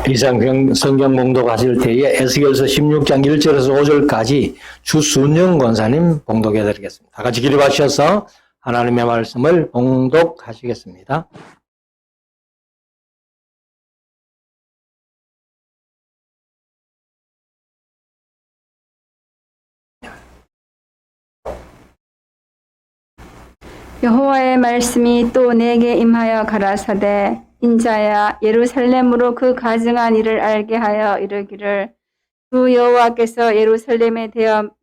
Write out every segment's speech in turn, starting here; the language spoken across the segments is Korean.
이상 성경 봉독하실 때에 에스겔서 16장 1절에서 5절까지 주순영 권사님 봉독해 드리겠습니다. 다 같이 기립하셔서 하나님의 말씀을 봉독하시겠습니다. 여호와의 말씀이 또 내게 임하여 가라사대 인자야 예루살렘으로 그 가증한 일을 알게 하여 이르기를 주 여호와께서 예루살렘에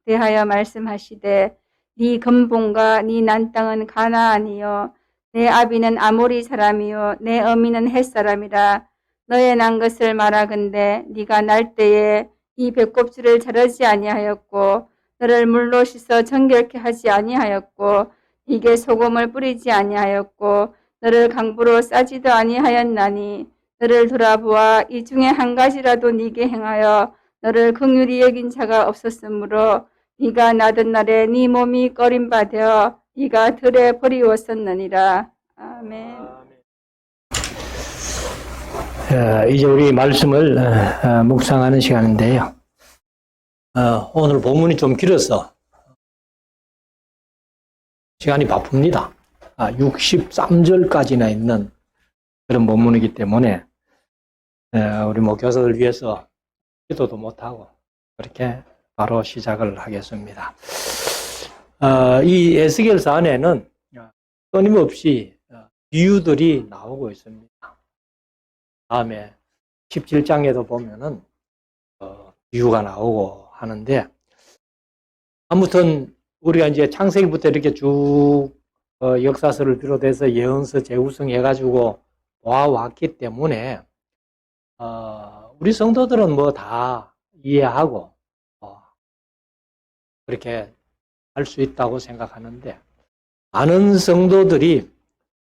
대하여 말씀하시되 네 근본과 네 난 땅은 가나안이요 내 아비는 아모리 사람이요 내 어미는 헷 사람이라 너의 난 것을 말하건대 네가 날 때에 이 배꼽줄을 자르지 아니하였고 너를 물로 씻어 정결케 하지 아니하였고 이게 소금을 뿌리지 아니하였고 너를 강부로 싸지도 아니하였나니 너를 돌아보아 이 중에 한 가지라도 네게 행하여 너를 긍휼히 여긴 자가 없었으므로 네가 나던 날에 네 몸이 꺼림받아 네가 들에 버리웠었느니라. 아멘. 이제 우리 말씀을 묵상하는 시간인데요. 오늘 본문이 좀 길어서 시간이 바쁩니다. 63절까지나 있는 그런 본문이기 때문에 우리 목교사들 위해서 기도도 못하고 그렇게 바로 시작을 하겠습니다. 이 에스겔서 안에는 끊임없이 비유들이 나오고 있습니다. 다음에 17장에도 보면은 비유가 나오고 하는데, 아무튼 우리가 이제 창세기부터 이렇게 쭉 역사서를 비롯해서 예언서 재구성 해가지고 보아왔기 때문에 우리 성도들은 뭐 다 이해하고 그렇게 할 수 있다고 생각하는데, 많은 성도들이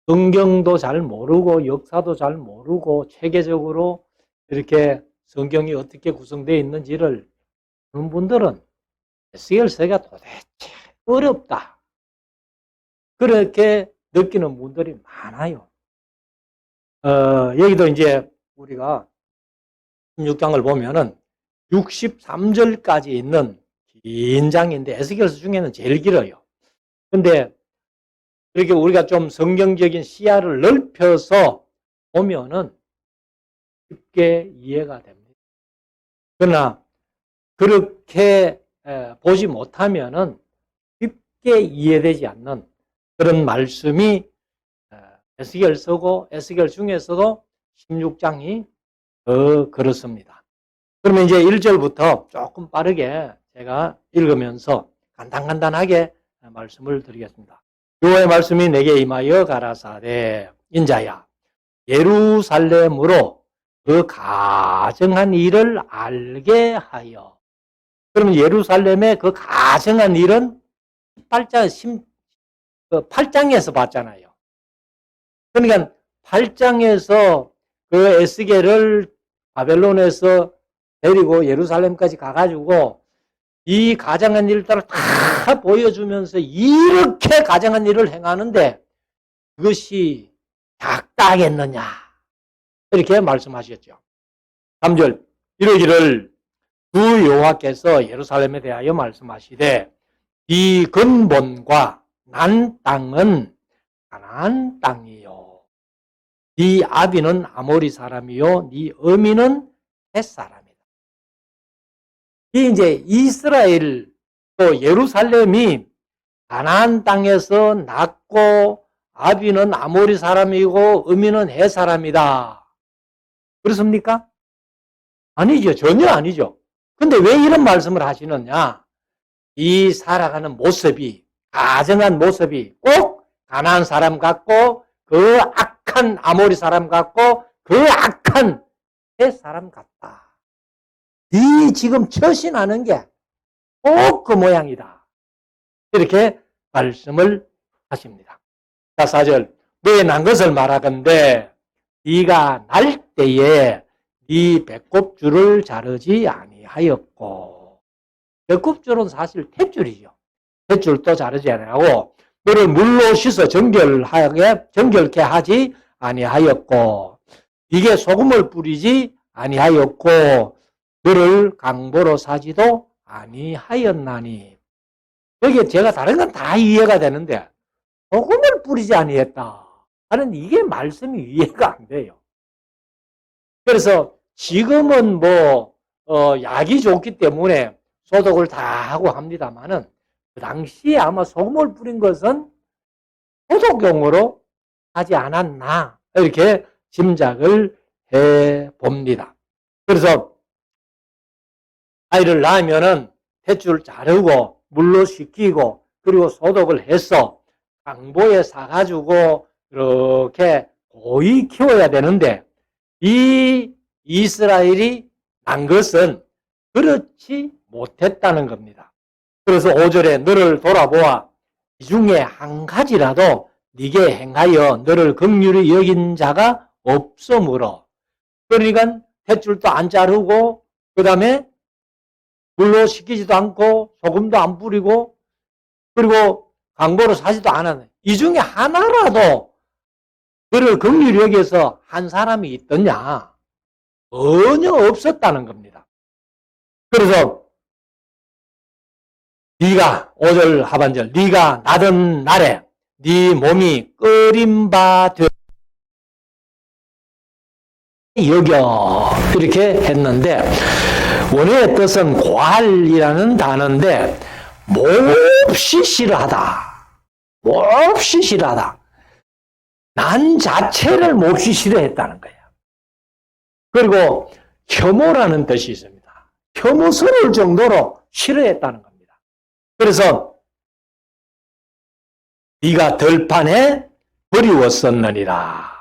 성경도 잘 모르고 역사도 잘 모르고 체계적으로 이렇게 성경이 어떻게 구성되어 있는지를 아는 분들은 에스겔서가 도대체 어렵다, 그렇게 느끼는 분들이 많아요. 여기도 이제 우리가 16장을 보면은 63절까지 있는 긴 장인데 에스겔서 중에는 제일 길어요. 근데 이렇게 우리가 좀 성경적인 시야를 넓혀서 보면은 쉽게 이해가 됩니다. 그러나 그렇게 보지 못하면은 쉽게 이해되지 않는 그런 말씀이 에스겔서고, 에스겔 중에서도 16장이 더 그렇습니다. 그러면 이제 1절부터 조금 빠르게 제가 읽으면서 간단하게 말씀을 드리겠습니다. 여호와의 말씀이 내게 임하여 가라사대 인자야 예루살렘으로 그 가증한 일을 알게 하여. 그러면 예루살렘의 그 가증한 일은 8장에서 봤잖아요. 그러니까 8장에서 그 에스겔을 바벨론에서 데리고 예루살렘까지 가가지고 이 가증한 일들을 다 보여주면서 이렇게 가증한 일을 행하는데 그것이 작다겠느냐, 이렇게 말씀하셨죠. 3절 이러기를 주 여호와께서 예루살렘에 대하여 말씀하시되 이 근본과 난 땅은 가나안 땅이요 네 아비는 아모리 사람이요 네 어미는 헷 사람이다. 이 이제 이스라엘 또 예루살렘이 가나안 땅에서 낳고 아비는 아모리 사람이고 어미는 헷 사람이다. 그렇습니까? 아니죠. 전혀 아니죠. 근데 왜 이런 말씀을 하시느냐? 이 살아가는 모습이, 가정한 모습이 꼭 가나안 사람 같고 그 악한 아모리 사람 같고 그 악한 헷 사람 같다. 이 지금 처신하는 게 꼭 그 모양이다. 이렇게 말씀을 하십니다. 자, 4절 너의 난 것을 말하건대 네가 날 때에 네 배꼽줄을 자르지 아니하였고. 배꼽줄은 사실 탯줄이죠. 탯줄도 자르지 아니하고 너를 물로 씻어 정결케 하지 아니하였고 이게 소금을 뿌리지 아니하였고 너를 강보로 사지도 아니하였나니. 여기 제가 다른 건 다 이해가 되는데 소금을 뿌리지 아니했다 하는 이게 말씀이 이해가 안 돼요. 그래서 지금은 약이 좋기 때문에 소독을 다 하고 합니다만은 그 당시에 아마 소금을 뿌린 것은 소독용으로 하지 않았나 이렇게 짐작을 해 봅니다. 그래서 아이를 낳으면은 탯줄 자르고 물로 씻기고 그리고 소독을 해서 강보에 사가지고 이렇게 고이 키워야 되는데 이 이스라엘이 난 것은 그렇지 못했다는 겁니다. 그래서 5절에 너를 돌아보아 이 중에 한 가지라도 네게 행하여 너를 긍휼히 여긴 자가 없으므로. 그러니까 탯줄도 안 자르고 그 다음에 물로 씻기지도 않고 소금도 안 뿌리고 그리고 강보로 사지도 않았네. 이 중에 하나라도 그를 긍휼히 여기서 한 사람이 있더냐? 전혀 없었다는 겁니다. 그래서 네가 5절 하반절 네가 나던 날에 네 몸이 끓인 바 되어 여겨 이렇게 했는데 원어의 뜻은 고할이라는 단어인데 몹시 싫어하다. 몹시 싫어하다. 난 자체를 몹시 싫어했다는 거예요. 그리고 혐오라는 뜻이 있습니다. 혐오스러울 정도로 싫어했다는 겁니다. 그래서 네가 들판에 버리웠었느니라.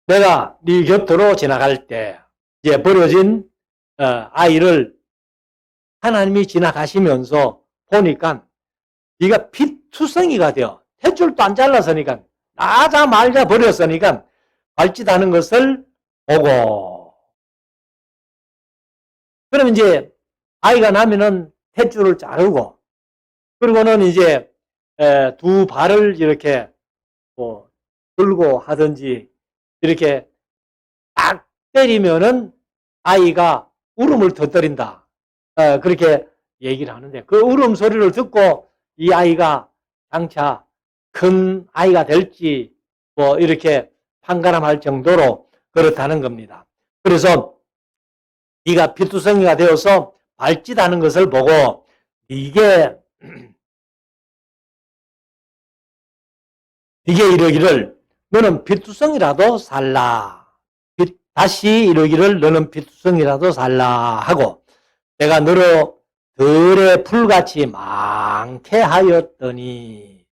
내가 네 곁으로 지나갈 때 이제 버려진 아이를 하나님이 지나가시면서 보니까 네가 피투성이가 되어 탯줄도 안 잘랐으니까 나자말자 버렸으니까 발짓하는 것을 보고 그럼 이제 아이가 나면은 탯줄을 자르고 그리고는 이제 두 발을 이렇게 들고 하든지 이렇게 딱 때리면은 아이가 울음을 터뜨린다. 그렇게 얘기를 하는데 그 울음 소리를 듣고 이 아이가 장차 큰 아이가 될지 이렇게 판가름할 정도로 그렇다는 겁니다. 그래서 네가 피투성이가 되어서 발짓하는 것을 보고 이게 이러기를 너는 피투성이라도 살라. 다시 이러기를 너는 피투성이라도 살라 하고 내가 너로 들의 풀같이 많게 하였더니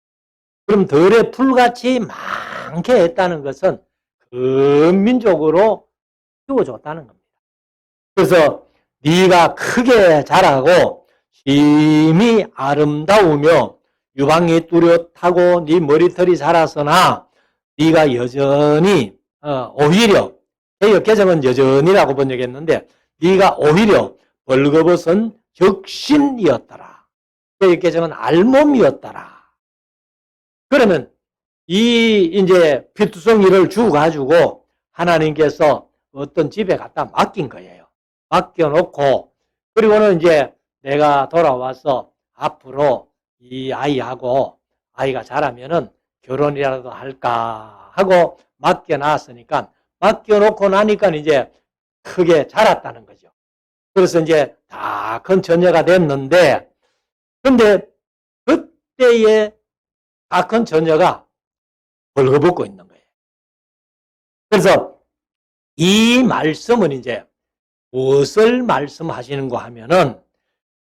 그럼 들의 풀같이 많게 했다는 것은 근민족으로 키워줬다는 겁니다. 그래서 네가 크게 자라고 심히 아름다우며 유방이 뚜렷하고 네 머리털이 자랐으나 네가 여전히 오히려 개역 개정은 여전히라고 번역했는데 네가 오히려 벌거벗은 적신이었더라. 개역 개정은 알몸이었더라. 그러면 이제 피투성이를 주가지고 하나님께서 어떤 집에 갖다 맡긴 거예요. 맡겨놓고 그리고는 이제 내가 돌아와서 앞으로 이 아이하고 아이가 자라면은 결혼이라도 할까 하고 맡겨놨으니까 맡겨놓고 나니까 이제 크게 자랐다는 거죠. 그래서 이제 다 큰 처녀가 됐는데 근데 그때의 다 큰 처녀가 벌거벗고 있는 거예요. 그래서 이 말씀은 이제 무엇을 말씀하시는가 하면은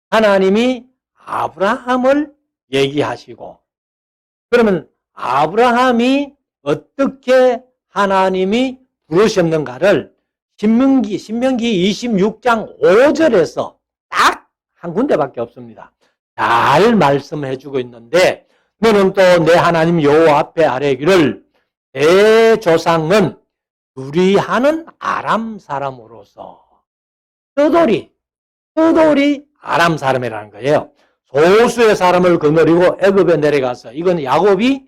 하나님이 아브라함을 얘기하시고 그러면 아브라함이 어떻게 하나님이 부르셨는가를 신명기 26장 5절에서 딱 한 군데밖에 없습니다. 잘 말씀해 주고 있는데 너는 또 내 하나님 여호와 앞에 아뢰기를 내 조상은 두리하는 아람 사람으로서 떠돌이 아람 사람이라는 거예요. 소수의 사람을 거느리고 애굽에 내려가서 이건 야곱이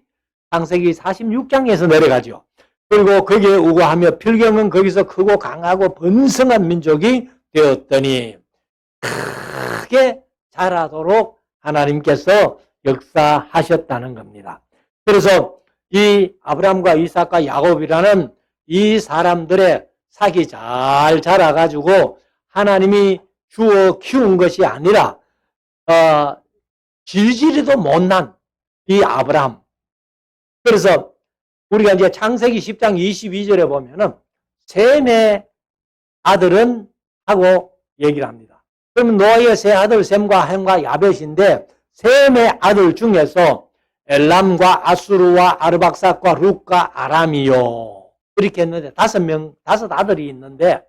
창세기 46장에서 내려가죠. 그리고 거기에 우거하며 필경은 거기서 크고 강하고 번성한 민족이 되었더니 크게 자라도록 하나님께서 역사하셨다는 겁니다. 그래서 이 아브라함과 이삭과 야곱이라는 이 사람들의 삭이 잘 자라가지고 하나님이 주어 키운 것이 아니라 질질이도 못난 이 아브라함. 그래서 우리가 이제 창세기 10장 22절에 보면은 셈의 아들은 하고 얘기를 합니다. 그러면 노아의 세 아들 셈과 함과 야벳인데 셈의 아들 중에서 엘람과 아수르와 아르박삭과 룻과 아람이요. 이렇게 했는데 다섯 아들이 있는데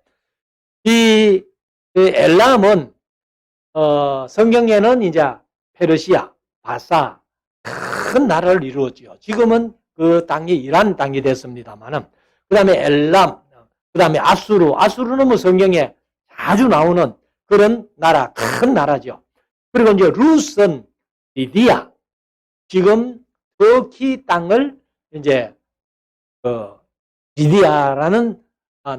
이 엘람은 성경에는 이제 페르시아, 바사 큰 나라를 이루었지요. 지금은 그 땅이 이란 땅이 됐습니다만은 그 다음에 엘람, 그 다음에 아수르는 뭐 성경에 자주 나오는 그런 나라, 큰 나라죠. 그리고 이제 룻은 리디아, 지금 터키 땅을 이제 리디아라는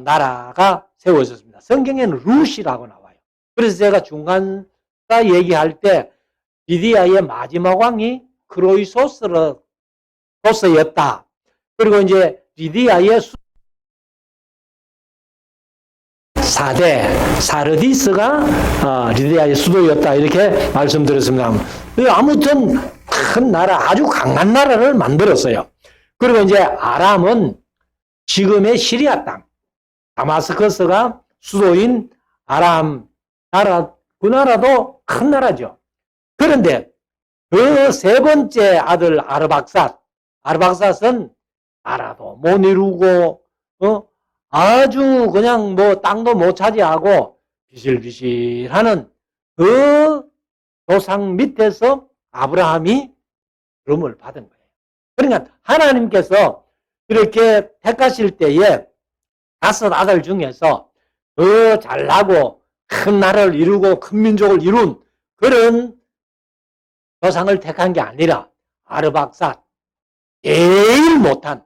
나라가 세워졌습니다. 성경에는 룻이라고 나와요. 그래서 제가 중간사 얘기할 때 리디아의 마지막 왕이 크로이소스였다. 그리고 이제 리디아의 4대 사르디스가 리디아의 수도였다. 이렇게 말씀드렸습니다. 아무튼 큰 나라, 아주 강한 나라를 만들었어요. 그리고 이제 아람은 지금의 시리아 땅, 다마스커스가 수도인 아람 나라, 그 나라도 큰 나라죠. 그런데 그 세 번째 아들 아르박삿은 나라도 못 이루고 아주 그냥 뭐 땅도 못 차지하고 비실비실하는 그 조상 밑에서 아브라함이 부름을 받은 거예요. 그러니까 하나님께서 이렇게 택하실 때에 다섯 아들 중에서 더 잘나고 큰 나라를 이루고 큰 민족을 이룬 그런 조상을 택한 게 아니라 아르박삿, 제일 못한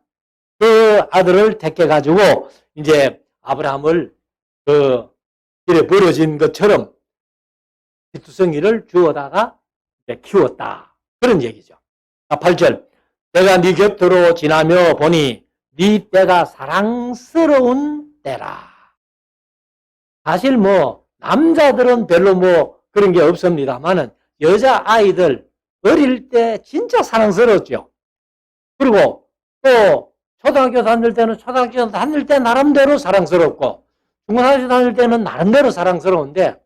그 아들을 택해가지고 이제 아브라함을 그 길에 벌어진 것처럼 피투성이를 주어다가 키웠다. 그런 얘기죠. 8절. 내가 네 곁으로 지나며 보니 네 때가 사랑스러운 때라. 사실 뭐 남자들은 별로 뭐 그런 게 없습니다만은 여자아이들 어릴 때 진짜 사랑스러웠죠. 그리고 또 초등학교 다닐 때는 초등학교 다닐 때 나름대로 사랑스럽고 중고등학교 다닐 때는 나름대로 사랑스러운데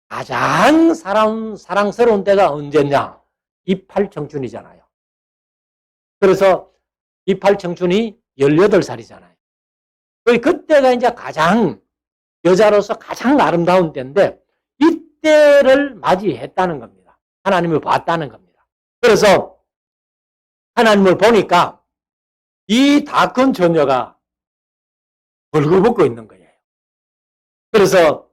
가장 사랑스러운 때가 언제냐? 이팔 청춘이잖아요. 그래서 이팔 청춘이 18살이잖아요. 그때가 이제 가장 여자로서 가장 아름다운 때인데 이때를 맞이했다는 겁니다. 하나님을 봤다는 겁니다. 그래서 하나님을 보니까 이 다 큰 처녀가 벌거벗고 있는 거예요. 그래서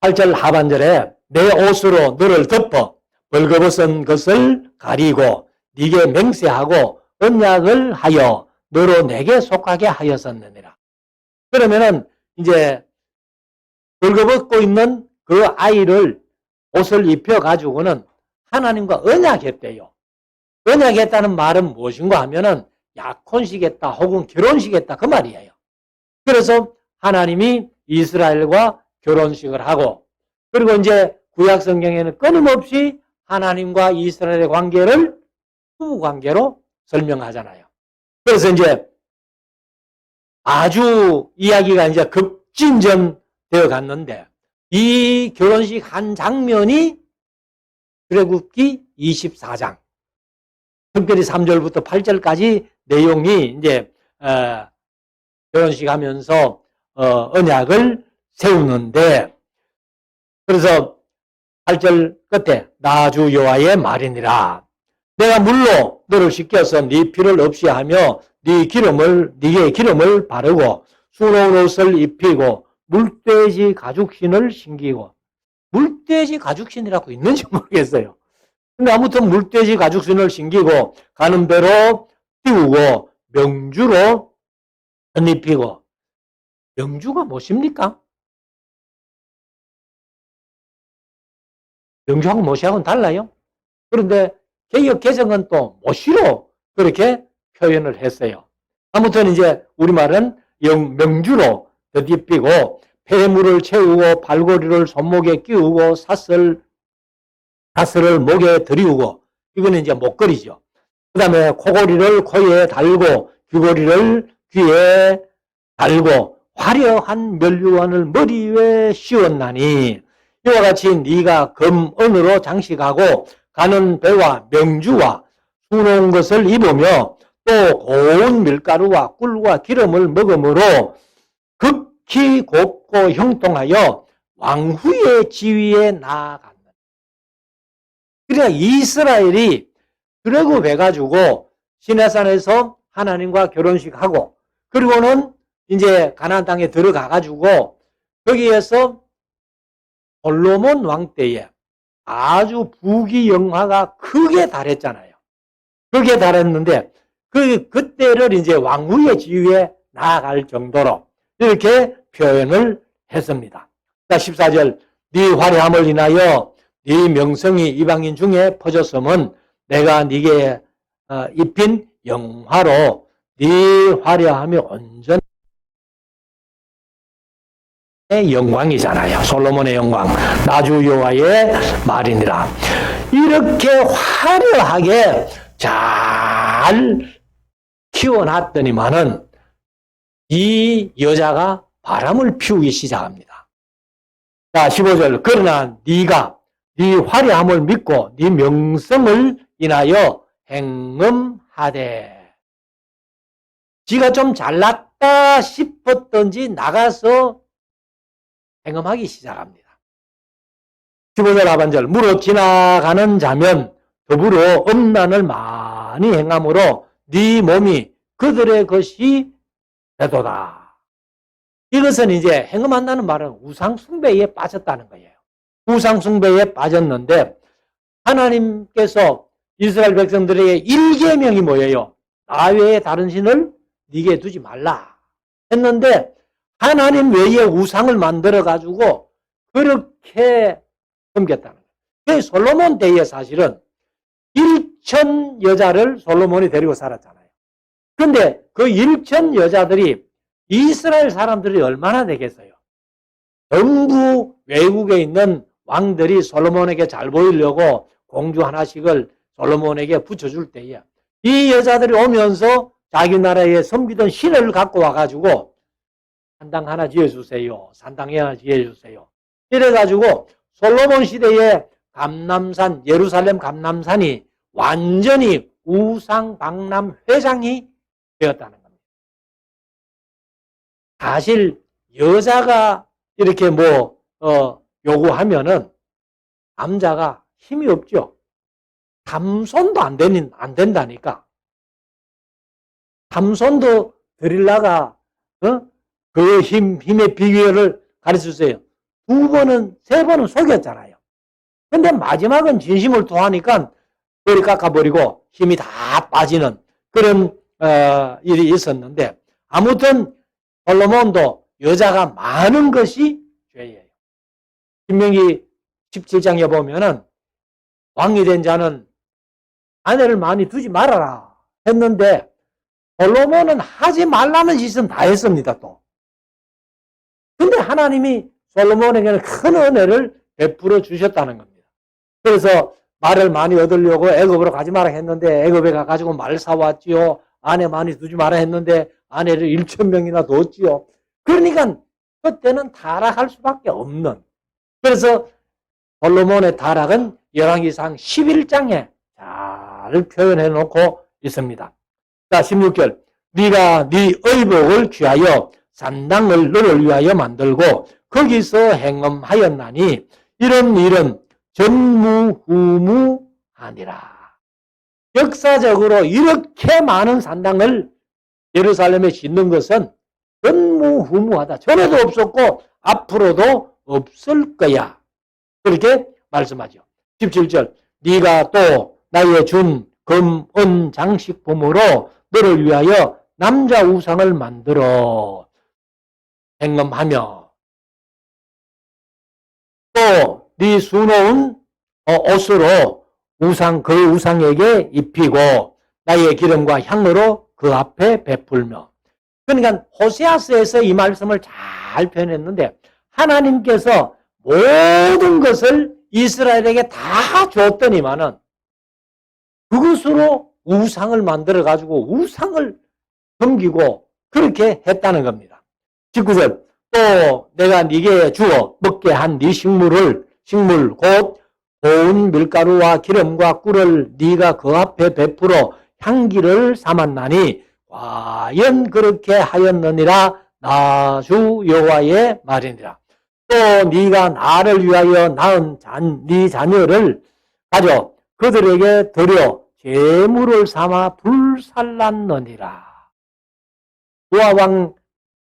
8절 하반절에 내 옷으로 너를 덮어 벌거벗은 것을 가리고 네게 맹세하고 언약을 하여 너로 내게 속하게 하였었느니라. 그러면은 이제 벌거벗고 있는 그 아이를 옷을 입혀가지고는 하나님과 언약했대요. 언약했다는 말은 무엇인가 하면은 약혼식했다 혹은 결혼식했다 그 말이에요. 그래서 하나님이 이스라엘과 결혼식을 하고 그리고 이제 구약 성경에는 끊임없이 하나님과 이스라엘의 관계를 부부 관계로 설명하잖아요. 그래서 이제 아주 이야기가 이제 급진전되어 갔는데 이 결혼식 한 장면이 출애굽기 24장 특별히 3절부터 8절까지 내용이 이제 결혼식 하면서 언약을 세우는데 그래서 8절 끝에 나주 여호와의 말이니라. 내가 물로 너를 씻겨서 네 피를 없이 하며 네게 기름을 바르고 수놓은 옷을 입히고 물돼지 가죽신을 신기고 물돼지 가죽신이라고 있는지 모르겠어요. 근데 아무튼 물돼지 가죽신을 신기고 가는 배로 띄우고 명주로 덧입히고, 명주가 무엇입니까? 명주하고 모시하고는 달라요. 그런데 개역 개정은 또 모시로 그렇게 표현을 했어요. 아무튼 이제 우리말은 명주로 덧입히고 폐물을 채우고 발고리를 손목에 끼우고 사슬을 목에 들이우고, 이거는 이제 목걸이죠. 그 다음에 코고리를 코에 달고 귀고리를 귀에 달고 화려한 면류관을 머리 위에 씌웠나니, 이와 같이 네가 금은으로 장식하고 가는 배와 명주와 수놓은 것을 입으며 또 고운 밀가루와 꿀과 기름을 먹음으로 극히 곱고 형통하여 왕후의 지위에 나아간다. 그러니까 이스라엘이 드래그 해가지고 시내산에서 하나님과 결혼식하고, 그리고는 이제 가나안 땅에 들어가가지고 거기에서 솔로몬 왕 때에 아주 부귀영화가 크게 달했잖아요. 크게 달했는데 그때를 이제 왕후의 지위에 나아갈 정도로 이렇게 표현을 했습니다. 자, 14절. 네 화려함을 인하여 네 명성이 이방인 중에 퍼졌음은 내가 네게 입힌 영화로 네 화려함이 온전히 영광이잖아요. 솔로몬의 영광, 나주 여호와의 말이니라. 이렇게 화려하게 잘 키워놨더니만은 이 여자가 바람을 피우기 시작합니다. 자, 15절. 그러나 네가 네 화려함을 믿고 네 명성을 인하여 행음하되, 지가 좀 잘났다 싶었던지 나가서 행음하기 시작합니다. 15절 하반절. 무릇 지나가는 자면 더불어 음란을 많이 행함으로 네 몸이 그들의 것이 되도다. 이것은 이제 행음한다는 말은 우상숭배에 빠졌다는 거예요. 우상숭배에 빠졌는데 하나님께서 이스라엘 백성들에게 일계명이 뭐예요? 나 외에 다른 신을 네게 두지 말라 했는데, 하나님 외에 우상을 만들어가지고 그렇게 섬겼다는 거예요. 솔로몬 때에 사실은 1천 여자를 솔로몬이 데리고 살았잖아요. 그런데 그 1천 여자들이 이스라엘 사람들이 얼마나 되겠어요? 전부 외국에 있는 왕들이 솔로몬에게 잘 보이려고 공주 하나씩을 솔로몬에게 붙여줄 때에 이 여자들이 오면서 자기 나라에 섬기던 신을 갖고 와가지고 산당 하나 지어주세요. 산당에 하나 지어주세요. 이래가지고 솔로몬 시대에 감람산, 예루살렘 감람산이 완전히 우상 박람 회장이 되었다는 겁니다. 사실 여자가 이렇게 요구하면은 남자가 힘이 없죠. 삼손도 안 된다니까. 삼손도 드릴라가 그 힘의 비결을 가르쳐주세요. 2번은, 3번은 속였잖아요. 근데 마지막은 진심을 토하니까 머리 깎아버리고 힘이 다 빠지는 그런 일이 있었는데, 아무튼 솔로몬도 여자가 많은 것이 죄예요. 신명기 17장에 보면은 왕이 된 자는 아내를 많이 두지 말아라 했는데, 솔로몬은 하지 말라는 짓은 다 했습니다, 또. 근데 하나님이 솔로몬에게는 큰 은혜를 베풀어 주셨다는 겁니다. 그래서 말을 많이 얻으려고 애굽으로 가지 마라 했는데 애굽에 가가지고 말 사왔지요. 아내 많이 두지 마라 했는데 아내를 1,000명이나 뒀지요. 그러니까 그때는 타락할 수밖에 없는. 그래서 솔로몬의 타락은 열왕기상 11장에 잘 표현해 놓고 있습니다. 자, 16절. 네가 네 의복을 취하여 산당을 너를 위하여 만들고 거기서 행음하였나니 이런 일은 전무후무하니라. 역사적으로 이렇게 많은 산당을 예루살렘에 짓는 것은 전무후무하다. 전에도 없었고 앞으로도 없을 거야. 그렇게 말씀하죠. 17절. 네가 또 나의 준 금, 은 장식품으로 너를 위하여 남자 우상을 만들어 행음하며 또 네 수놓은 옷으로 그 우상에게 입히고 나의 기름과 향으로 그 앞에 베풀며. 그러니까 호세아서에서 이 말씀을 잘 표현했는데 하나님께서 모든 것을 이스라엘에게 다 줬더니만은 그것으로 우상을 만들어 가지고 우상을 섬기고 그렇게 했다는 겁니다. 19절 또 내가 네게 주어 먹게 한 네 식물 곧 고운 밀가루와 기름과 꿀을 네가 그 앞에 베풀어 향기를 삼았나니 과연 그렇게 하였느니라 나 주 여호와의 말이니라. 또 네가 나를 위하여 낳은 네 자녀를 가져 그들에게 드려 제물을 삼아 불살랐느니라.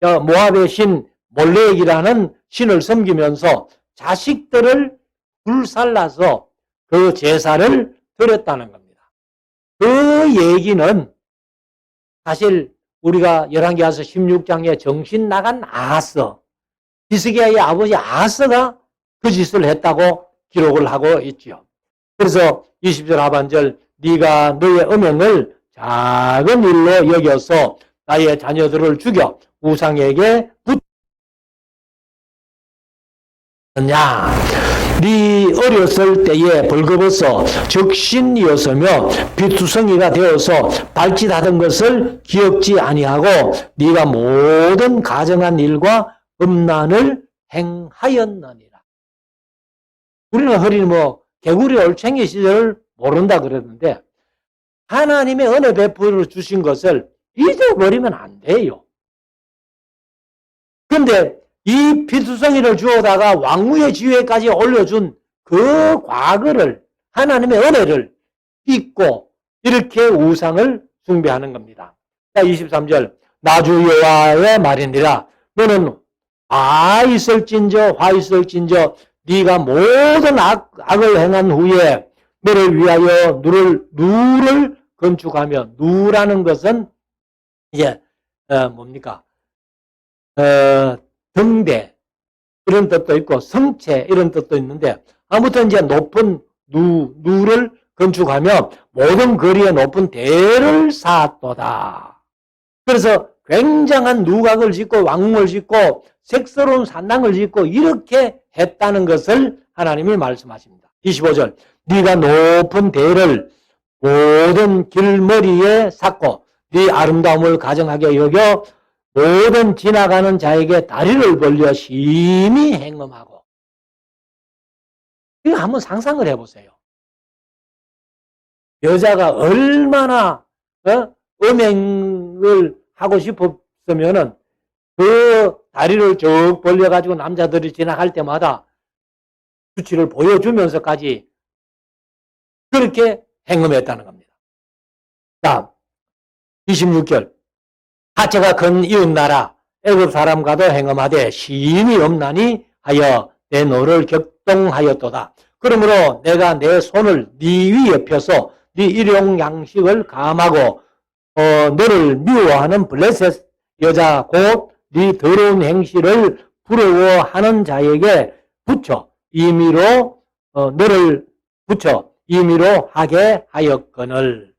모압의 신 몰렉이라는 신을 섬기면서 자식들을 불살라서 그 제사를 드렸다는 겁니다. 그 얘기는 사실 우리가 열왕기하서 16장에 정신 나간 아하스, 히스기야의 아버지 아하스가 그 짓을 했다고 기록을 하고 있죠. 그래서 20절 하반절 네가 너의 음행을 작은 일로 여겨서 나의 자녀들을 죽여 우상에게 붙였느냐. 네 어렸을 때에 벌거벗어 적신이었으며 비투성이가 되어서 발짓하던 것을 기억지 아니하고 네가 모든 가정한 일과 음란을 행하였느니라. 우리는 흔히 개구리 올챙이 시절을 모른다 그러는데 하나님의 은혜 베풀어 주신 것을 잊어버리면 안 돼요. 그런데 이 비투성이를 주어다가 왕후의 지위까지 올려준 그 과거를 하나님의 은혜를 잊고 이렇게 우상을 숭배하는 겁니다. 자, 23절 나 주 여호와의 말이니라. 너는 화 있을진저 네가 모든 악을 행한 후에 너를 위하여 누를 건축하며, 누라는 것은 이제 뭡니까? 등대 이런 뜻도 있고 성체 이런 뜻도 있는데 아무튼 이제 높은 누를 건축하며 모든 거리에 높은 대를 쌓았도다. 그래서 굉장한 누각을 짓고 왕궁을 짓고 색스러운 산당을 짓고 이렇게 했다는 것을 하나님이 말씀하십니다. 25절 네가 높은 대를 모든 길머리에 쌓고 네 아름다움을 가정하게 여겨 모든 지나가는 자에게 다리를 벌려 심히 행음하고. 이거 한번 상상을 해보세요. 여자가 얼마나 음행을 하고 싶었으면은 그 다리를 쭉 벌려가지고 남자들이 지나갈 때마다 수치를 보여주면서까지 그렇게 행음했다는 겁니다. 자, 26절 하체가 큰 이웃나라 애굽 사람과도 행음하되 심히 없나니 하여 내 노를 격동하였도다. 그러므로 내가 내 손을 네 위에 펴서 네 일용 양식을 감하고 너를 미워하는 블레셋 여자 곧 네 더러운 행실을 부러워하는 자에게 너를 붙여 임의로 하게 하였거늘.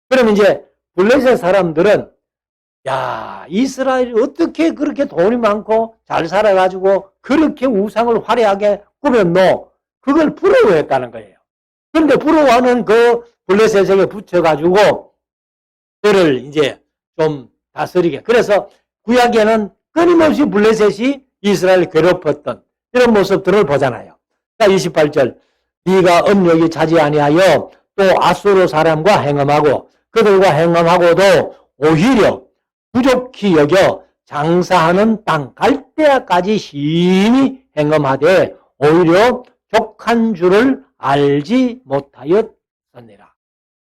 그러면 이제 블레셋 사람들은 야, 이스라엘이 어떻게 그렇게 돈이 많고 잘 살아가지고 그렇게 우상을 화려하게 꾸몄노? 그걸 부러워했다는 거예요. 그런데 부러워하는 그 블레셋에게 붙여가지고 그를 이제 좀 다스리게. 그래서 구약에는 끊임없이 블레셋이 이스라엘을 괴롭혔던 이런 모습들을 보잖아요. 자, 28절 네가 음욕이 차지 아니하여 또 아수르 사람과 행음하고 그들과 행음하고도 오히려 부족히 여겨 장사하는 땅 갈대아까지 심히 행음하되 오히려 족한 줄을 알지 못하였느니라.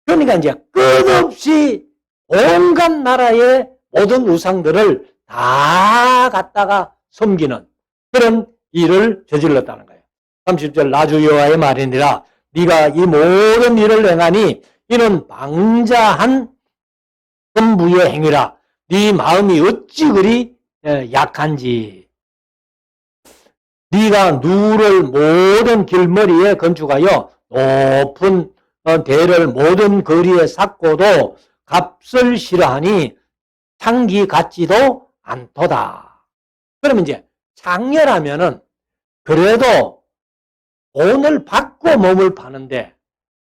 그러니까 이제 끝없이 온갖 나라의 모든 우상들을 다 갖다가 섬기는 그런 일을 저질렀다는 거예요. 30절 나 주 여호와의 말이니라. 네가 이 모든 일을 행하니 이는 방자한 선부의 행위라. 네 마음이 어찌 그리 약한지. 네가 누를 모든 길머리에 건축하여 높은 대를 모든 거리에 쌓고도 값을 싫어하니 창기 같지도 않도다. 그러면 이제 창녀라면은 그래도 돈을 받고 몸을 파는데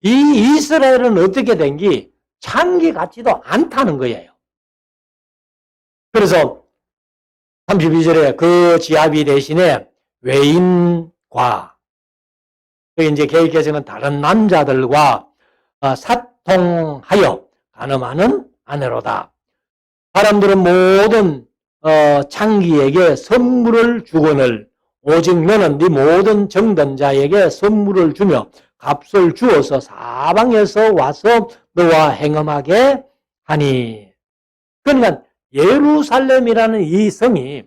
이 이스라엘은 어떻게 된기 창기 같지도 않다는 거예요. 그래서 32절에 그 지아비 대신에 외인과 여기 이제 개혁개정은 다른 남자들과 사통하여 간음하는 아내로다. 사람들은 모든 창기에게 선물을 주거늘 오직 너는 네 모든 정든 자에게 선물을 주며 값을 주어서 사방에서 와서 너와 행음하게 하니. 그러니까 예루살렘이라는 이 성이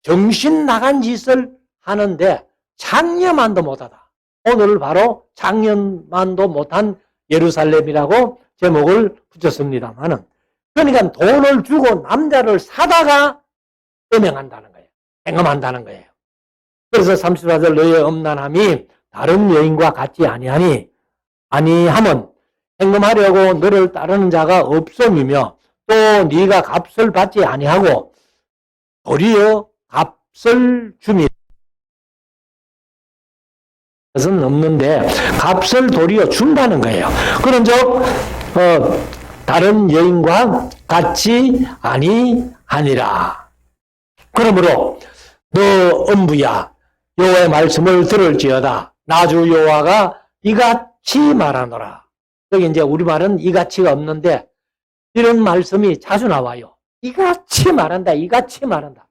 정신 나간 짓을 하는데 창녀만도 못하다. 오늘 바로 창녀만도 못한 예루살렘이라고 제목을 붙였습니다만은, 그러니까 돈을 주고 남자를 사다가 음행한다는 거예요. 행음한다는 거예요. 그래서 34절 너의 음란함이 다른 여인과 같지 아니하니 아니하면 행음하려고 너를 따르는 자가 없음이며 또 네가 값을 받지 아니하고 도리어 값을 줌이 것은 없는데 값을 도리어 준다는 거예요. 그런즉 다른 여인과 같이 아니하니라. 그러므로 너 음부야 여호와의 말씀을 들을지어다. 나주 여호와가 이같이 말하노라. 여기 이제 우리말은 이같이가 없는데 이런 말씀이 자주 나와요. 이같이 말한다. 이같이 말한다.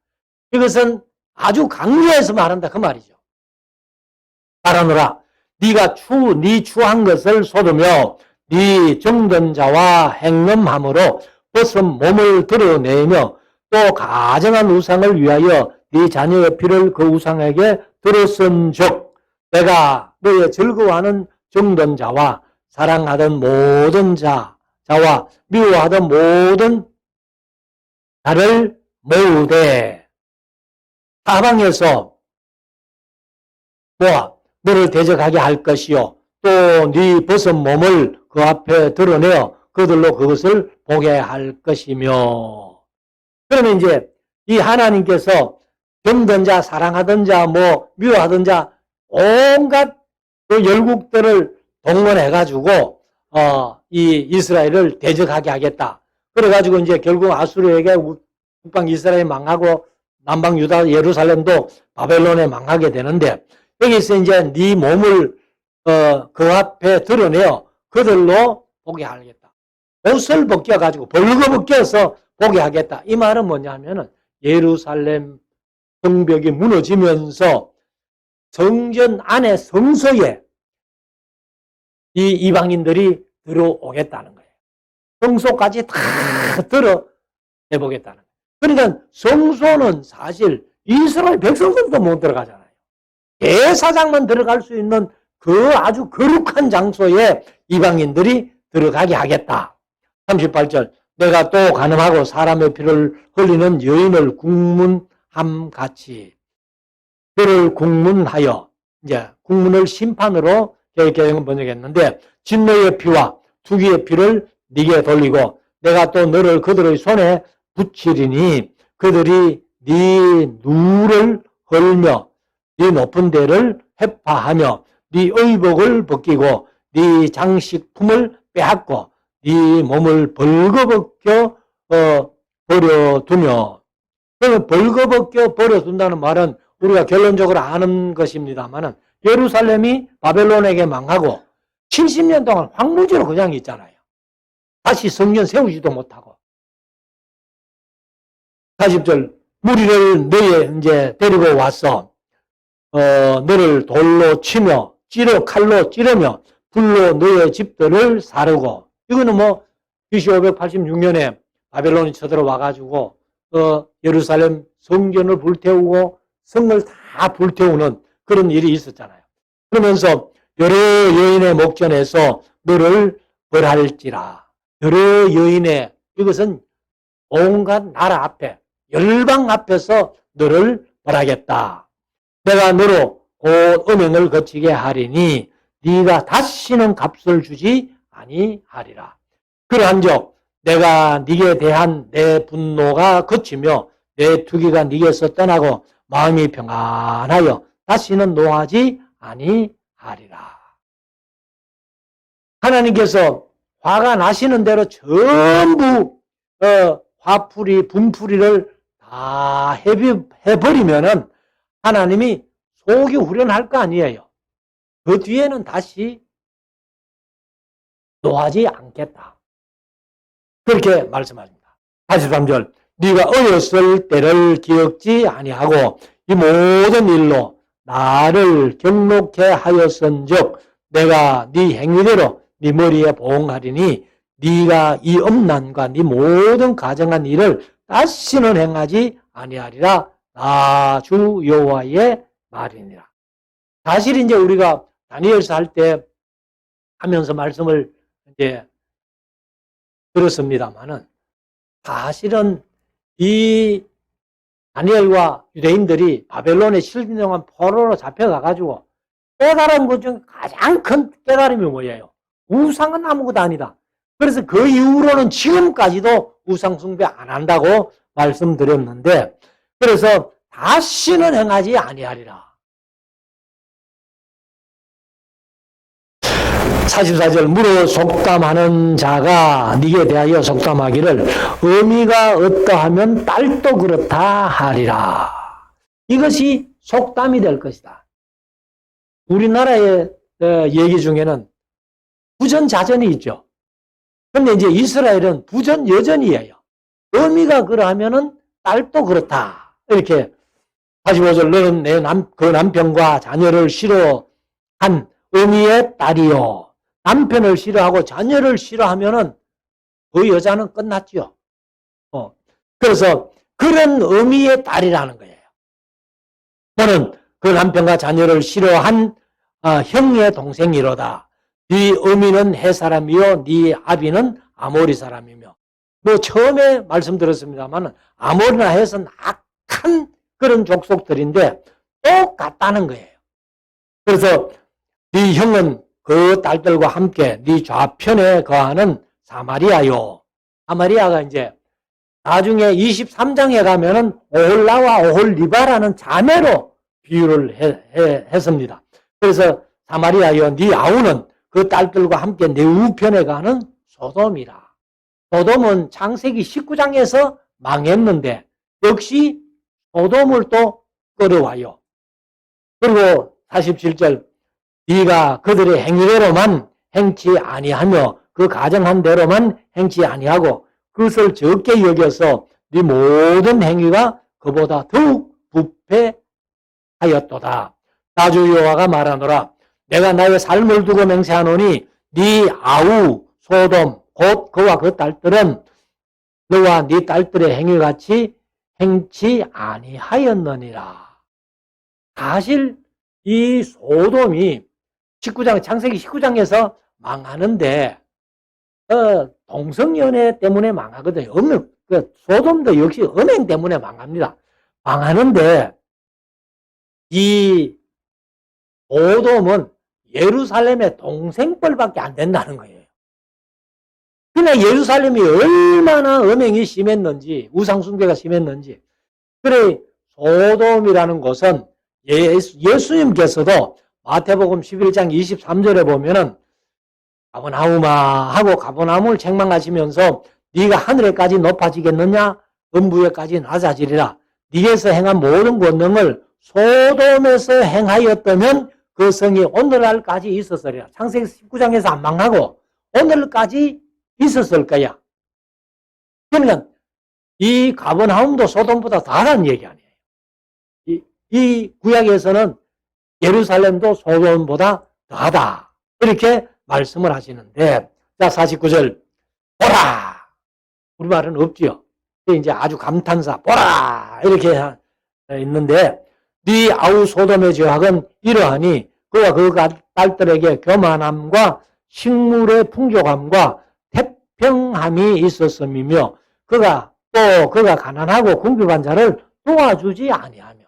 이것은 아주 강조해서 말한다 그 말이죠. 말하노라. 네가 네 추한 것을 쏟으며 네 정든 자와 행음함으로 벗은 몸을 드러내며 또 가정한 우상을 위하여 네 자녀의 피를 그 우상에게 들었은즉 내가 너의 즐거워하는 정든 자와 사랑하던 모든 자와 미워하던 모든 자를 모으되 사방에서 모아 너를 대적하게 할 것이요 또 네 벗은 몸을 그 앞에 드러내어 그들로 그것을 보게 할 것이며. 그러면 이제 이 하나님께서 정든 자, 사랑하던 자, 미워하던 자 온갖 그 열국들을 동원해가지고 이 이스라엘을 대적하게 하겠다. 그래가지고 이제 결국 아수르에게 북방 이스라엘 망하고 남방 유다 예루살렘도 바벨론에 망하게 되는데 여기서 이제 네 몸을 그 앞에 드러내어 그들로 보게 하겠다. 옷을 벗겨가지고 벌거벗겨서 보게 하겠다. 이 말은 뭐냐면은 예루살렘 성벽이 무너지면서 성전 안에 성소에 이 이방인들이 들어오겠다는 거예요. 성소까지 다 들어내보겠다는 거예요. 그러니까 성소는 사실 이스라엘 백성들도 못 들어가잖아요. 대사장만 들어갈 수 있는 그 아주 거룩한 장소에 이방인들이 들어가게 하겠다. 38절 내가 또 간음하고 사람의 피를 흘리는 여인을 국문함같이 그를 국문하여 이제 국문을 심판으로 개혁개정은 번역했는데 진노의 피와 투기의 피를 네게 돌리고 내가 또 너를 그들의 손에 붙이리니 그들이 네 누를 헐며 네 높은 데를 회파하며 네 의복을 벗기고 네 장식품을 빼앗고 네 몸을 벌거벗겨 버려두며. 벌거벗겨 버려둔다는 말은 우리가 결론적으로 아는 것입니다만은 예루살렘이 바벨론에게 망하고 70년 동안 황무지로 그냥 있잖아요. 다시 성전 세우지도 못하고. 40절 무리를 너에 이제 데리고 와서 너를 돌로 치며 칼로 찌르며 불로 너의 집들을 사르고. 이거는 BC 586년에 바벨론이 쳐들어와가지고 예루살렘 성전을 불태우고 성을 다 불태우는 그런 일이 있었잖아요. 그러면서 여러 여인의 목전에서 너를 벌할지라. 여러 여인의, 이것은 온갖 나라 앞에, 열방 앞에서 너를 벌하겠다. 내가 너로 곧 음행을 거치게 하리니 네가 다시는 값을 주지 아니하리라. 그러한즉 내가 네게 대한 내 분노가 그치며 내 투기가 네게서 떠나고 마음이 평안하여 다시는 노하지 아니하리라. 하나님께서 화가 나시는 대로 전부 화풀이 분풀이를 다 해버리면은 하나님이 속이 후련할 거 아니에요. 그 뒤에는 다시 노하지 않겠다. 그렇게 말씀하십니다. 43절 네가 어렸을 때를 기억지 아니하고 이 모든 일로 나를 경록해 하였은즉 내가 네 행위대로 네 머리에 보응하리니 네가 이 음란과 네 모든 가정한 일을 다시는 행하지 아니하리라. 나 주 여호와의 말이니라. 사실 이제 우리가 다니엘서 할 때 하면서 말씀을 이제 들었습니다만은 사실은 이 다니엘과 유대인들이 바벨론에 70년 동안 포로로 잡혀가가지고 깨달은 것 중 가장 큰 깨달음이 뭐예요? 우상은 아무것도 아니다. 그래서 그 이후로는 지금까지도 우상 숭배 안 한다고 말씀드렸는데 그래서 다시는 행하지 아니하리라. 44절 무릇 속담하는 자가 네게 대하여 속담하기를 의미가 어떠하면 딸도 그렇다 하리라. 이것이 속담이 될 것이다. 우리나라의 얘기 중에는 부전자전이 있죠. 근데 이제 이스라엘은 부전여전이에요. 의미가 그러하면은 딸도 그렇다. 이렇게 45절 너는 그 남편과 자녀를 싫어한 의미의 딸이요. 남편을 싫어하고 자녀를 싫어하면은 그 여자는 끝났죠. 그래서 그런 의미의 딸이라는 거예요. 너는 그 남편과 자녀를 싫어한 형의 동생이로다. 네 어미는 해 사람이요, 네 아비는 아모리 사람이며. 뭐 처음에 말씀드렸습니다만 아모리나 헷은 악한 그런 족속들인데 똑같다는 거예요. 그래서 네 형은 그 딸들과 함께 네 좌편에 거하는 사마리아요. 사마리아가 이제 나중에 23장에 가면은 오홀라와 오홀리바라는 자매로 비유를 했습니다. 그래서 사마리아요, 네 아우는 그 딸들과 함께 내 우편에 가는 소돔이라. 소돔은 창세기 19장에서 망했는데 역시 소돔을 또 끌어와요. 그리고 47절 네가 그들의 행위대로만 행치 아니하며 그 가정한 대로만 행치 아니하고 그것을 적게 여겨서 네 모든 행위가 그보다 더욱 부패하였도다. 나 주 여호와가 말하노라. 내가 나의 삶을 두고 맹세하노니 네 아우 소돔 곧 그와 그 딸들은 너와 네 딸들의 행위같이 행치 아니하였느니라. 사실 이 소돔이 19장, 창세기 19장에서 망하는데 동성연애 때문에 망하거든요. 소돔도 역시 음행 때문에 망합니다. 망하는데 이 소돔은 예루살렘의 동생뻘밖에 안 된다는 거예요. 그냥 예루살렘이 얼마나 음행이 심했는지 우상숭배가 심했는지. 그래 소돔이라는 것은 예수님께서도 마태복음 11장 23절에 보면은 가버나움아 하고 가버나움을 책망하시면서 네가 하늘에까지 높아지겠느냐 음부에까지 낮아지리라. 네게서 행한 모든 권능을 소돔에서 행하였다면 그 성이 오늘날까지 있었으리라. 창세기 19장에서 안 망하고 오늘까지 있었을 거야. 그러니까 이 가버나움도 소돔보다 더하다는 얘기 아니에요. 이 구약에서는 예루살렘도 소돔보다 더하다. 이렇게 말씀을 하시는데, 자, 49절. 보라! 우리말은 없지요. 이제 아주 감탄사, 보라! 이렇게 있는데, 네 아우 소돔의 죄악은 이러하니, 그와 그 딸들에게 교만함과 식물의 풍족함과 태평함이 있었음이며, 그가 또 그가 가난하고 궁핍한 자를 도와주지 아니하며.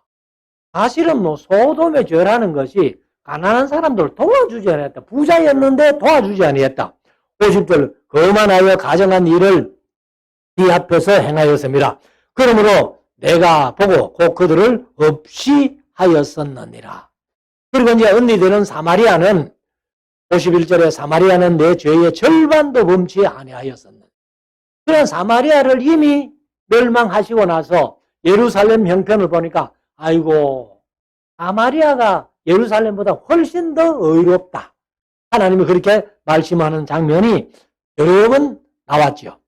사실은 뭐 소돔의 죄라는 것이 가난한 사람들을 도와주지 아니했다. 부자였는데 도와주지 아니했다. 50절 거만하여 가정한 일을 네 앞에서 행하였음이라. 그러므로 내가 보고 곧 그들을 없이 하였었느니라. 그리고 이제 언니들은 사마리아는 51절에 사마리아는 내 죄의 절반도 범치 아니하였었느니라. 그런 사마리아를 이미 멸망하시고 나서 예루살렘 형편을 보니까 아이고 사마리아가 예루살렘보다 훨씬 더 의롭다. 하나님이 그렇게 말씀하는 장면이 여러 번 나왔죠.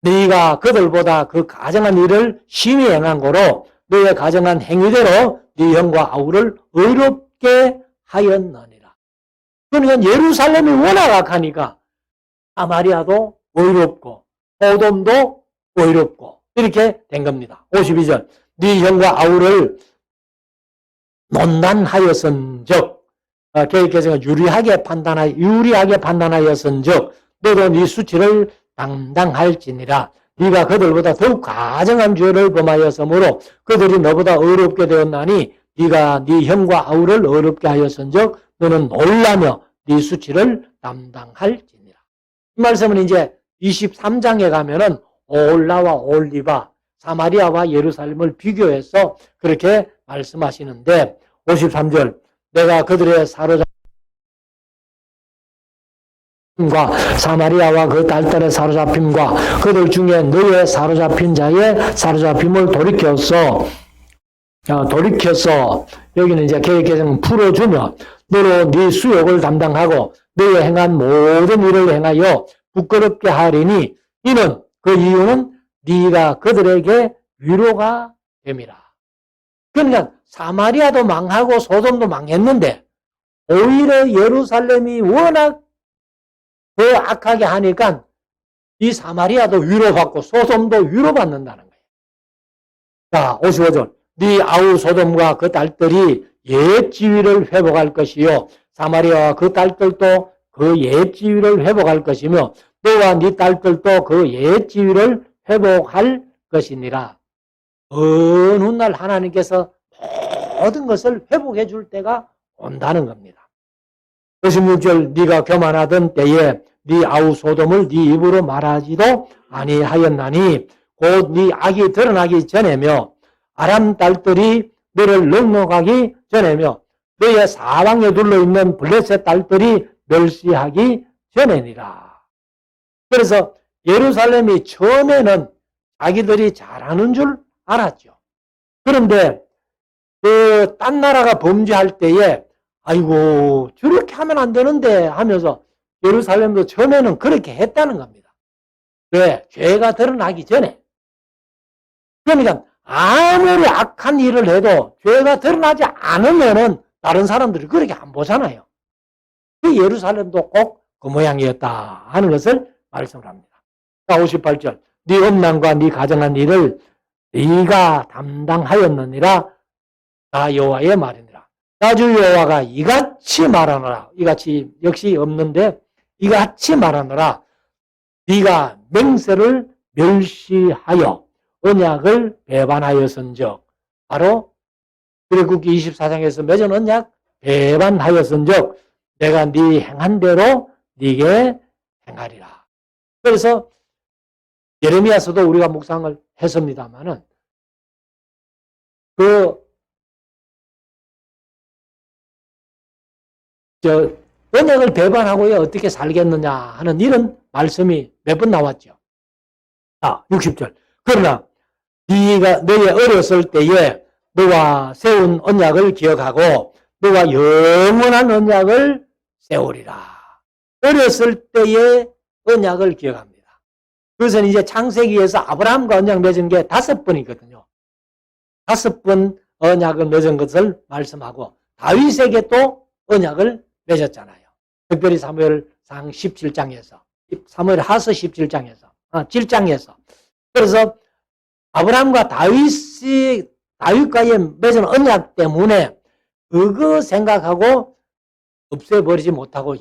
너희가 그들보다 그 가정한 일을 심히 행한 거로 너희의 가정한 행위대로 네 형과 아우를 의롭게 하였느니라. 그러니까 예루살렘이 워낙 악하니까 사마리아도 의롭고 소돔도 의롭고 이렇게 된 겁니다. 52절 네 형과 아우를 논단하였은즉 개혁개정은 유리하게 판단하였은즉 너도 네 수치를 당당할지니라. 네가 그들보다 더욱 가정한 죄를 범하였으므로 그들이 너보다 어렵게 되었나니 네가 네 형과 아우를 어렵게 하였은즉 너는 놀라며 네 수치를 담당할지니라. 이 말씀은 이제 23장에 가면은 올라와 올리바 사마리아와 예루살렘을 비교해서 그렇게 말씀하시는데 53절 내가 그들의 사로잡힘과 사마리아와 그 딸들의 사로잡힘과 그들 중에 너의 사로잡힌 자의 사로잡힘을 돌이켜서 여기는 이제 계획개정 풀어주며 너로 네 수욕을 담당하고 너의 행한 모든 일을 행하여 부끄럽게 하리니 이는 그 이유는 네가 그들에게 위로가 됨이라. 그러니까 사마리아도 망하고 소돔도 망했는데 오히려 예루살렘이 워낙 더 악하게 하니까 이 사마리아도 위로받고 소돔도 위로받는다는 거예요. 자, 55절. 네 아우 소돔과 그 딸들이 옛 지위를 회복할 것이요 사마리아와 그 딸들도 그 옛 지위를 회복할 것이며 너와 네 딸들도 그 옛 지위를 회복할 것이니라. 어느 날 하나님께서 모든 것을 회복해 줄 때가 온다는 겁니다. 56절 네가 교만하던 때에 네 아우 소돔을 네 입으로 말하지도 아니하였나니 곧 네 악이 드러나기 전에며 아람 딸들이 너를 넉넉하기 전에며 너의 사방에 둘러있는 블레셋 딸들이 멸시하기 전에니라. 그래서 예루살렘이 처음에는 자기들이 잘하는 줄 알았죠. 그런데 딴 나라가 범죄할 때에 아이고 저렇게 하면 안 되는데 하면서 예루살렘도 처음에는 그렇게 했다는 겁니다. 왜? 죄가 드러나기 전에. 그러니까 아무리 악한 일을 해도 죄가 드러나지 않으면은 다른 사람들이 그렇게 안 보잖아요. 그 예루살렘도 꼭 그 모양이었다 하는 것을 말씀을 합니다. 58절 네 음란과 네 가정한 일을 네가 담당하였느니라. 나 여호와의 말이니라. 나주 여호와가 이같이 말하노라. 이같이 역시 없는데 이같이 말하노라. 네가 맹세를 멸시하여 언약을 배반하였은즉 바로 출애굽기 24장에서 맺은 언약 배반하였은즉 내가 네 행한 대로 네게 행하리라. 그래서 예레미야서도 우리가 묵상을 했습니다마는 언약을 배반하고야 어떻게 살겠느냐 하는 이런 말씀이 몇 번 나왔죠. 60절. 그러나 네가 너의 어렸을 때에 너와 세운 언약을 기억하고 너와 영원한 언약을 세우리라. 어렸을 때의 언약을 기억합니다. 그것은 이제 창세기에서 아브라함과 언약 맺은 게 5번이거든요. 5번 언약을 맺은 것을 말씀하고 다윗에게 또 언약을 맺었잖아요. 특별히 사무엘상 17장에서 사무엘 하서 17장에서 7장에서 그래서 아브라함과 다윗과의 맺은 언약 때문에 그거 생각하고 없애버리지 못하고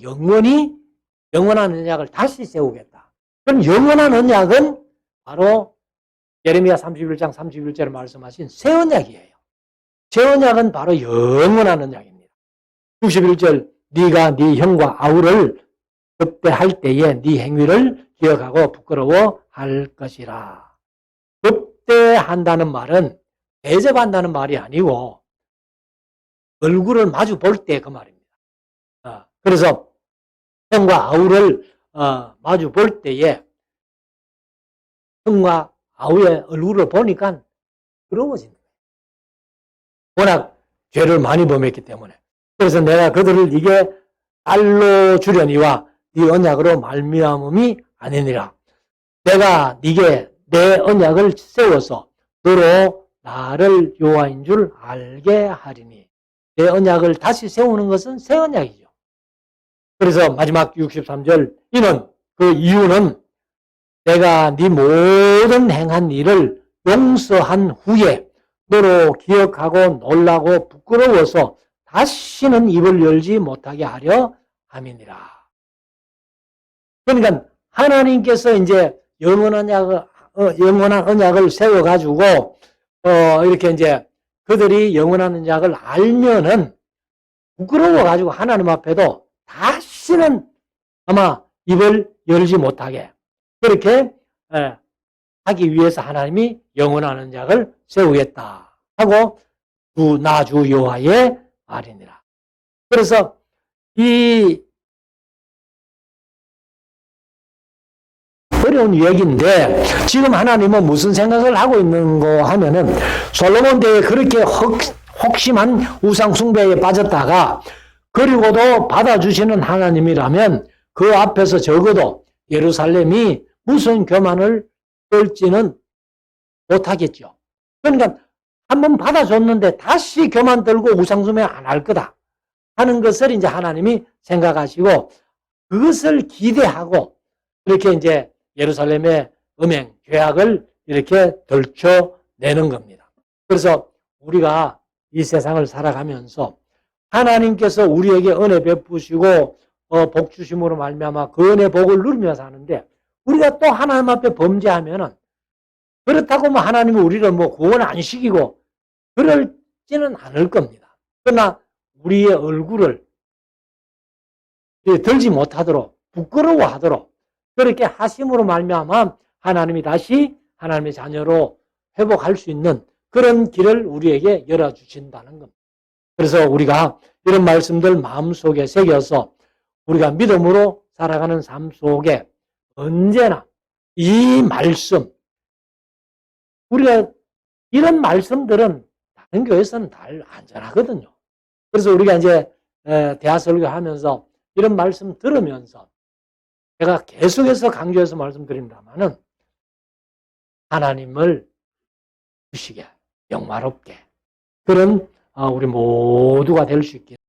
영원한 언약을 다시 세우겠다. 그럼 영원한 언약은 바로 예레미야 31장 31절에 말씀하신 새 언약이에요. 새 언약은 바로 영원한 언약입니다. 61절 네가 네 형과 아우를 접대할 때에 네 행위를 기억하고 부끄러워할 것이라. 접대한다는 말은 대접한다는 말이 아니고 얼굴을 마주 볼 때 그 말입니다. 그래서 형과 아우를 마주 볼 때에 형과 아우의 얼굴을 보니까 부러워진다. 워낙 죄를 많이 범했기 때문에. 그래서 내가 그들을 네게 알로 주려니와 네 언약으로 말미암음이 아니니라. 내가 네게 내 언약을 세워서 너로 나를 여호와인 줄 알게 하리니. 내 언약을 다시 세우는 것은 새 언약이죠. 그래서 마지막 63절 이는 그 이유는 내가 네 모든 행한 일을 용서한 후에 너로 기억하고 놀라고 부끄러워서 다시는 입을 열지 못하게 하려 함이니라. 그러니까 하나님께서 이제 영원한 언약을 세워가지고 이렇게 이제 그들이 영원한 언약을 알면은 부끄러워가지고 하나님 앞에도 다시는 아마 입을 열지 못하게 그렇게 하기 위해서 하나님이 영원한 언약을 세우겠다 하고 주 여호와의 말이니라. 그래서 이 어려운 얘기인데 지금 하나님은 무슨 생각을 하고 있는 거 하면은 솔로몬 때에 그렇게 혹심한 우상 숭배에 빠졌다가 그리고도 받아주시는 하나님이라면 그 앞에서 적어도 예루살렘이 무슨 교만을 떨지는 못하겠죠. 그러니까 한번 받아줬는데 다시 교만 들고 우상 숭배 안 할 거다 하는 것을 이제 하나님이 생각하시고 그것을 기대하고 이렇게 이제 예루살렘의 음행, 죄악을 이렇게 덜쳐내는 겁니다. 그래서 우리가 이 세상을 살아가면서 하나님께서 우리에게 은혜 베푸시고 복 주심으로 말미암아 그 은혜 복을 누리며 사는데 우리가 또 하나님 앞에 범죄하면은 그렇다고 뭐 하나님이 우리를 뭐 구원 안 시키고 그럴지는 않을 겁니다. 그러나 우리의 얼굴을 들지 못하도록 부끄러워하도록 그렇게 하심으로 말미암아 하나님이 다시 하나님의 자녀로 회복할 수 있는 그런 길을 우리에게 열어주신다는 겁니다. 그래서 우리가 이런 말씀들 마음속에 새겨서 우리가 믿음으로 살아가는 삶 속에 언제나 이 말씀, 우리가 이런 말씀들은 다른 교회에서는 잘 안전하거든요. 그래서 우리가 이제 대화 설교하면서 이런 말씀 들으면서 제가 계속해서 강조해서 말씀드린다면은 하나님을 주시게 영화롭게 그런 우리 모두가 될 수 있게